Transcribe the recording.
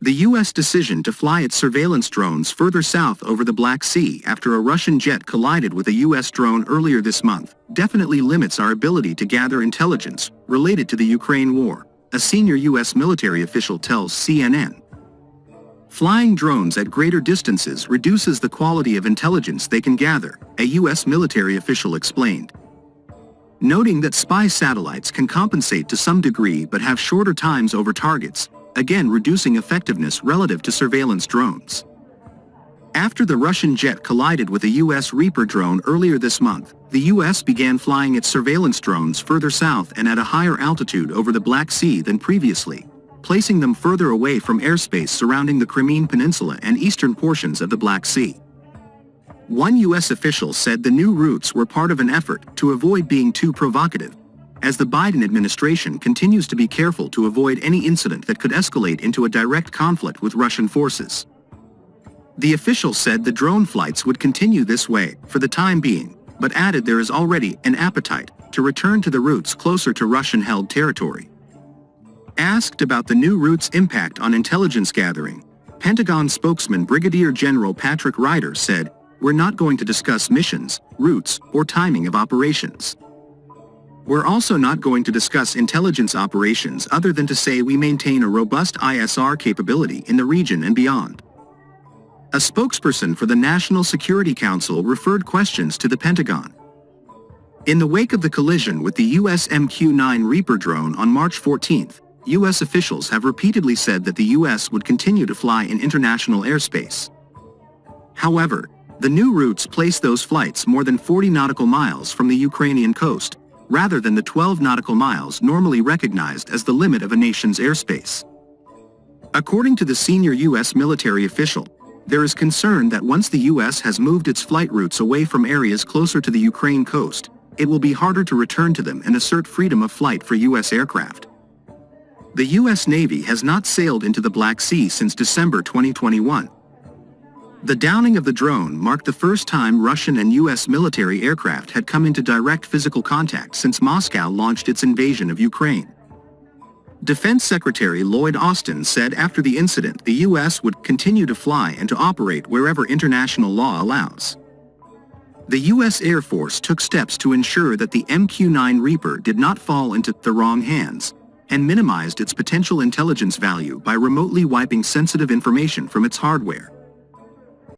The U.S. decision to fly its surveillance drones further south over the Black Sea after a Russian jet collided with a U.S. drone earlier this month definitely limits our ability to gather intelligence related to the Ukraine war, a senior U.S. military official tells CNN. Flying drones at greater distances reduces the quality of intelligence they can gather, a U.S. military official explained. Noting that spy satellites can compensate to some degree but have shorter times over targets, again reducing effectiveness relative to surveillance drones. After the Russian jet collided with a U.S. Reaper drone earlier this month, the U.S. began flying its surveillance drones further south and at a higher altitude over the Black Sea than previously, placing them further away from airspace surrounding the Crimean Peninsula and eastern portions of the Black Sea. One U.S. official said the new routes were part of an effort to avoid being too provocative, as the Biden administration continues to be careful to avoid any incident that could escalate into a direct conflict with Russian forces. The official said the drone flights would continue this way for the time being, but added there is already an appetite to return to the routes closer to Russian-held territory. Asked about the new routes' impact on intelligence gathering, Pentagon spokesman Brigadier General Patrick Ryder said, "We're not going to discuss missions, routes, or timing of operations. We're also not going to discuss intelligence operations other than to say we maintain a robust ISR capability in the region and beyond." A spokesperson for the National Security Council referred questions to the Pentagon. In the wake of the collision with the U.S. MQ-9 Reaper drone on March 14, U.S. officials have repeatedly said that the U.S. would continue to fly in international airspace. However, the new routes place those flights more than 40 nautical miles from the Ukrainian coast, rather than the 12 nautical miles normally recognized as the limit of a nation's airspace. According to the senior U.S. military official, there is concern that once the U.S. has moved its flight routes away from areas closer to the Ukraine coast, it will be harder to return to them and assert freedom of flight for U.S. aircraft. The U.S. Navy has not sailed into the Black Sea since December 2021. The downing of the drone marked the first time Russian and U.S. military aircraft had come into direct physical contact since Moscow launched its invasion of Ukraine. Defense Secretary Lloyd Austin said after the incident the U.S. would continue to fly and to operate wherever international law allows. The U.S. Air Force took steps to ensure that the MQ-9 Reaper did not fall into the wrong hands, and minimized its potential intelligence value by remotely wiping sensitive information from its hardware.